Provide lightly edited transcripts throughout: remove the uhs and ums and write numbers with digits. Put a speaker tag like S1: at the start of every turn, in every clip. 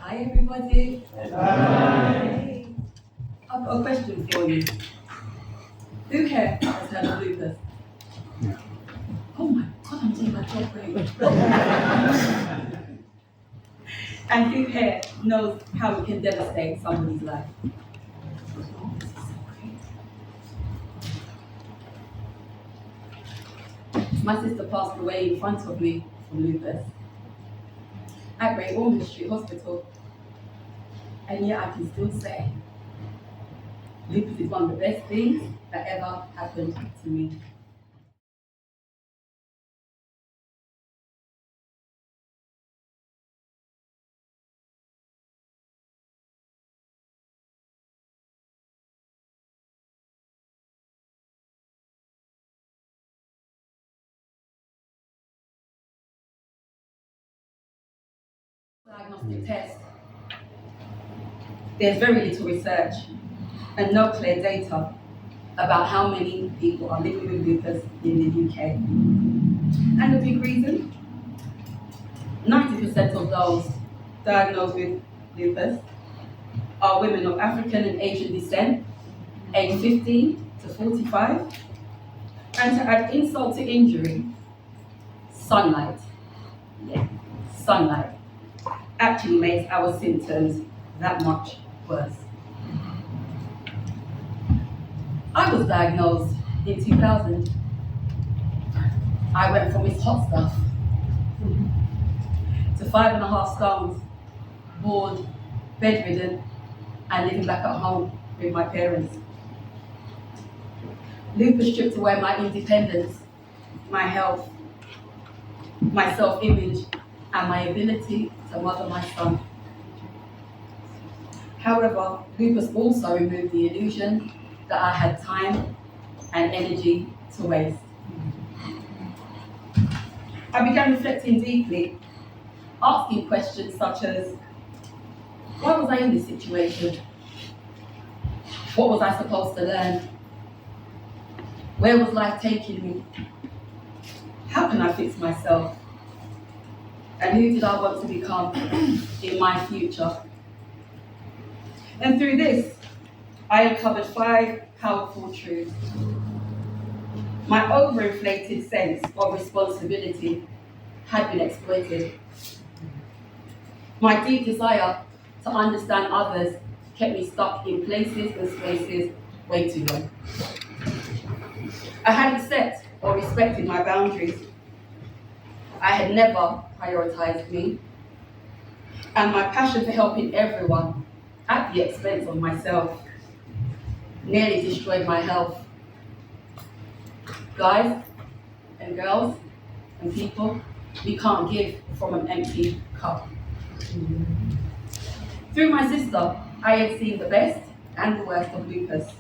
S1: Hi everybody.
S2: Hi.
S1: I've got a question for you. Who here has heard of lupus?
S2: Yeah.
S1: Oh my god, I'm doing my job great. And who here knows how it can devastate somebody's life? Oh, this is so great. My sister passed away in front of me from lupus at Great Ormond Street Hospital. And yet I can still say lupus is one of the best things that ever happened to me. Diagnostic test. There's very little research and no clear data about how many people are living with lupus in the UK. And the big reason? 90% of those diagnosed with lupus are women of African and Asian descent, aged 15 to 45. And to add insult to injury, sunlight, sunlight, actually makes our symptoms that much worse. I was diagnosed in 2000. I went from this hot stuff to 5.5 stones, bored, bedridden, and living back at home with my parents. Lupus stripped away my independence, my health, my self-image, and my ability to mother my son. However, lupus also removed the illusion that I had time and energy to waste. I began reflecting deeply, asking questions such as, why was I in this situation? What was I supposed to learn? Where was life taking me? How can I fix myself? And who did I want to become in my future? And through this, I uncovered 5 powerful truths. My overinflated sense of responsibility had been exploited. My deep desire to understand others kept me stuck in places and spaces way too long. I hadn't set or respected my boundaries. I had never prioritized me. And my passion for helping everyone at the expense of myself nearly destroyed my health. Guys and girls and people, we can't give from an empty cup. Through my sister, I had seen the best and the worst of lupus.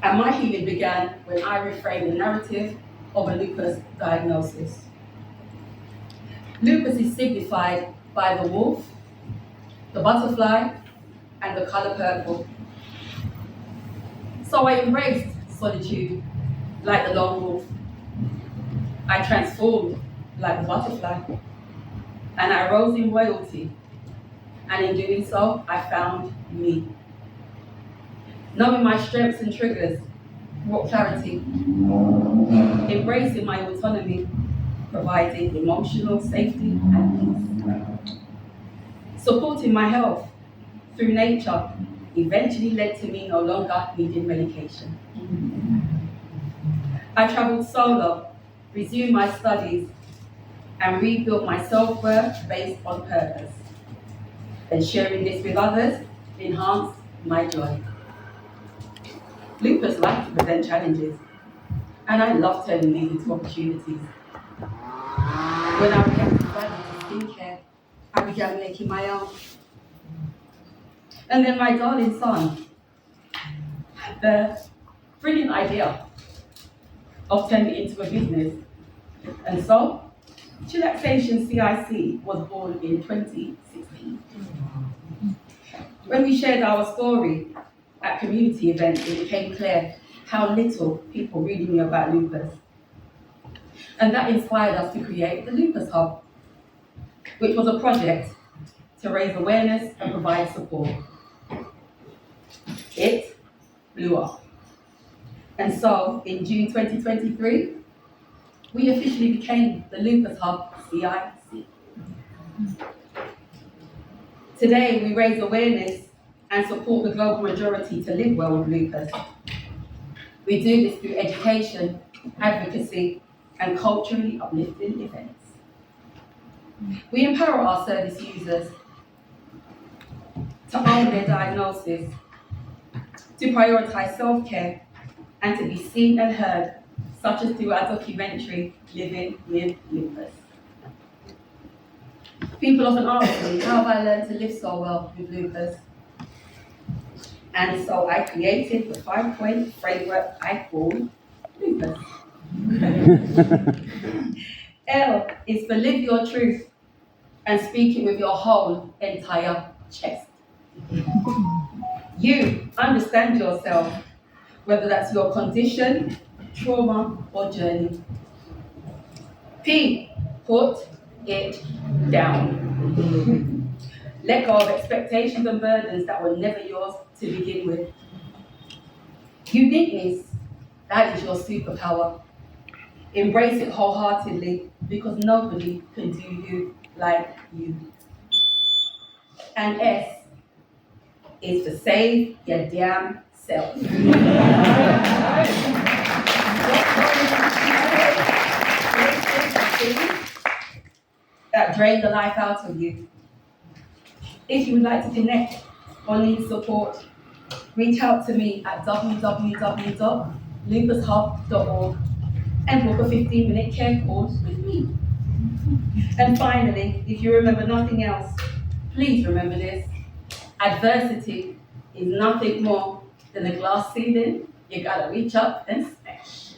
S1: And my healing began when I reframed the narrative of a lupus diagnosis. Lupus is signified by the wolf, the butterfly, and the color purple. So I embraced solitude like the lone wolf. I transformed like the butterfly, and I rose in royalty. And in doing so, I found me. Knowing my strengths and triggers brought clarity. Embracing my autonomy, providing emotional safety and peace. Supporting my health through nature eventually led to me no longer needing medication. I traveled solo, resumed my studies, and rebuilt my self-worth based on purpose. And sharing this with others enhanced my joy. Lupus likes to present challenges, and I love turning these into opportunities. When I began to value skincare, I began making my own. And then my darling son had the brilliant idea of turning it into a business. And so, Chillaxation CIC was born in 2016. When we shared our story at community events, it became clear how little people really knew about lupus. And that inspired us to create the Lupus Hub, which was a project to raise awareness and provide support. It blew up. And so, in June 2023, we officially became the Lupus Hub CIC. Today, we raise awareness and support the global majority to live well with lupus. We do this through education, advocacy, and culturally uplifting events. We empower our service users to own their diagnosis, to prioritize self-care, and to be seen and heard, such as through our documentary, Living with Lupus. People often ask me, how have I learned to live so well with lupus? And so I created the 5-point framework I call Lupus. L is for live your truth and speak it with your whole entire chest. You understand yourself, whether that's your condition, trauma, or journey. P, put it down. Let go of expectations and burdens that were never yours to begin with. Uniqueness, that is your superpower. Embrace it wholeheartedly because nobody can do you like you. And S is to save your damn self. That drain the life out of you. If you would like to connect or need support, reach out to me at www.lupushub.org and book a 15-minute care course with me. And finally, if you remember nothing else, please remember this. Adversity is nothing more than a glass ceiling you gotta reach up and smash.